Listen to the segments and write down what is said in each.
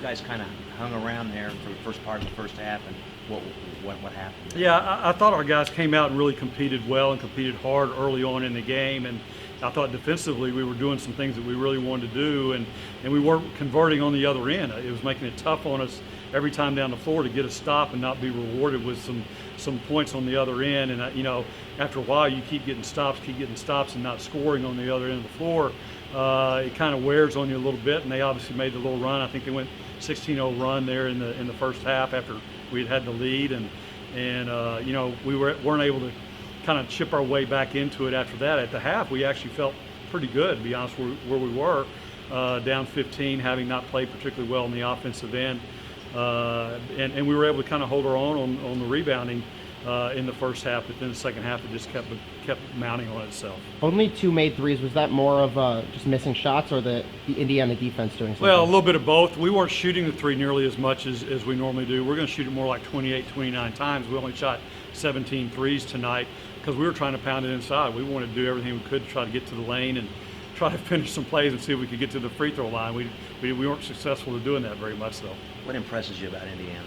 guys kind of hung around there for the first part of the first half, and what happened? Yeah, I thought our guys came out and really competed well and competed hard early on in the game, and I thought defensively we were doing some things that we really wanted to do, and we weren't converting on the other end. It was making it tough on us every time down the floor to get a stop and not be rewarded with some points on the other end. And after a while you keep getting stops and not scoring on the other end of the floor. It kind of wears on you a little bit, and they obviously made the little run. I think they went 16-0 run there in the first half after we had the lead, and we weren't able to kind of chip our way back into it after that. At the half, we actually felt pretty good, to be honest, where we were, down 15, having not played particularly well on the offensive end. And we were able to kind of hold our own on the rebounding in the first half, but then the second half it just kept mounting on itself. Only 2 made threes. Was that more of just missing shots, or the Indiana defense doing something? Well, a little bit of both. We weren't shooting the three nearly as much as we normally do. We're going to shoot it more like 28, 29 times. We only shot 17 threes tonight because we were trying to pound it inside. We wanted to do everything we could to try to get to the lane and try to finish some plays and see if we could get to the free throw line. We weren't successful at doing that very much, though. What impresses you about Indiana?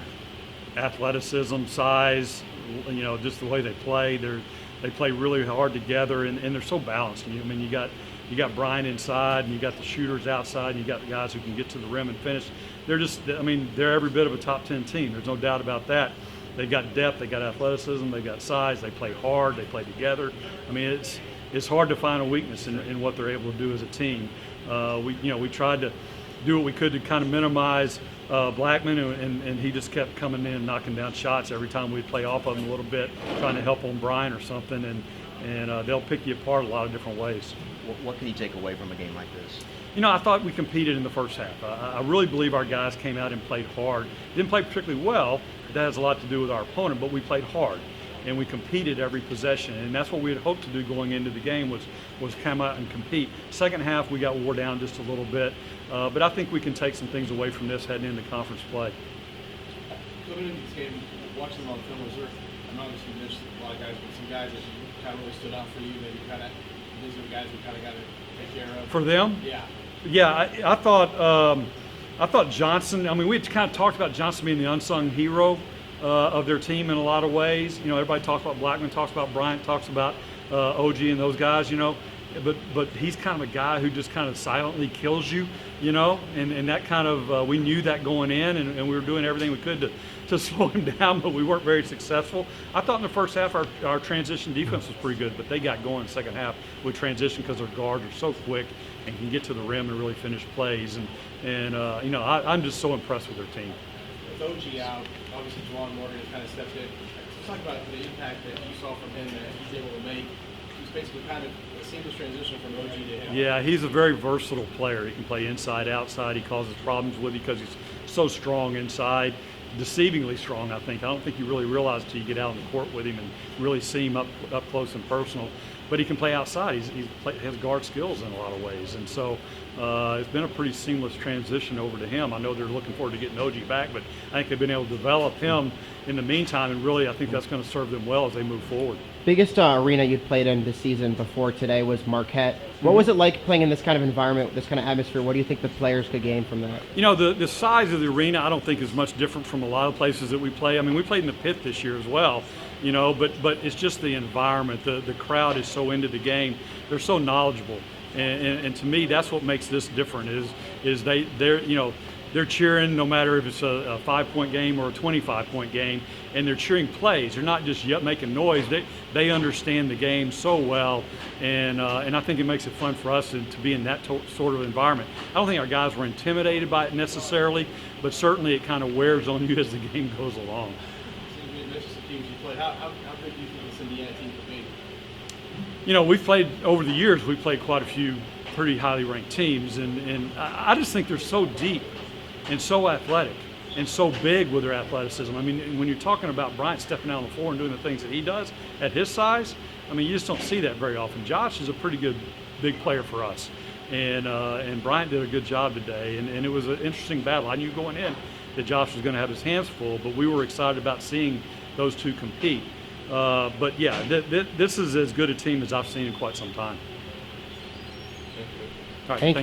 Athleticism, size, just the way they play. They play really hard together, and they're so balanced. You got Brian inside, and you got the shooters outside, and you got the guys who can get to the rim and finish. They're every bit of a top 10 team. There's no doubt about that. They've got depth, they got athleticism, they got size, they play hard, they play together. It's hard to find a weakness in what they're able to do as a team. We tried to do what we could to kind of minimize Blackman, and he just kept coming in, knocking down shots every time we'd play off of him a little bit, trying to help on Brian or something, and they'll pick you apart a lot of different ways. What can you take away from a game like this? I thought we competed in the first half. I really believe our guys came out and played hard. Didn't play particularly well. That has a lot to do with our opponent, but we played hard, and we competed every possession, and that's what we had hoped to do going into the game was come out and compete. Second half, we got wore down just a little bit, but I think we can take some things away from this heading into conference play. Coming into this game, watching them on film, was there, I'm obviously you mentioned a lot of guys, but some guys that kind of really stood out for you, maybe these are the guys we kind of got to take care of? For them? Yeah. Yeah, I thought Johnson, we had kind of talked about Johnson being the unsung hero of their team in a lot of ways. Everybody talks about Blackman, talks about Bryant, talks about OG and those guys, but he's kind of a guy who just kind of silently kills you, and that kind of, we knew that going in, and we were doing everything we could to slow him down, but we weren't very successful. I thought in the first half our transition defense was pretty good, but they got going in the second half with transition because their guards are so quick and can get to the rim and really finish plays. I'm just so impressed with their team. With OG out, obviously Juwan Morgan has kind of stepped in. Let's talk about the impact that you saw from him that he's able to make. He's basically kind of a seamless transition from OG to him. Yeah, he's a very versatile player. He can play inside, outside. He causes problems with it because he's so strong inside. Deceivingly strong, I think. I don't think you really realize until you get out on the court with him and really see him up close and personal. But he can play outside. He has guard skills in a lot of ways. And so it's been a pretty seamless transition over to him. I know they're looking forward to getting OG back, but I think they've been able to develop him in the meantime, and really I think that's going to serve them well as they move forward. Biggest arena you'd played in this season before today was Marquette. What was it like playing in this kind of environment, this kind of atmosphere? What do you think the players could gain from that? The size of the arena I don't think is much different from a lot of places that we play. We played in the Pit this year as well, but it's just the environment. The crowd is so into the game. They're so knowledgeable. And to me, that's what makes this different. Is they're cheering no matter if it's a 5-point game or a 25-point game, and they're cheering plays. They're not just making noise. They understand the game so well, and I think it makes it fun for us to be in that sort of environment. I don't think our guys were intimidated by it necessarily, but certainly it kind of wears on you as the game goes along. You mentioned some teams you played. How big do you think this Indiana team could be? We've played over the years. We've played quite a few pretty highly ranked teams, and I just think they're so deep and so athletic and so big with their athleticism. When you're talking about Bryant stepping out on the floor and doing the things that he does at his size, you just don't see that very often. Josh is a pretty good big player for us, and Bryant did a good job today, and it was an interesting battle. I knew going in that Josh was going to have his hands full, but we were excited about seeing those two compete. But yeah, this is as good a team as I've seen in quite some time. All right, thank you.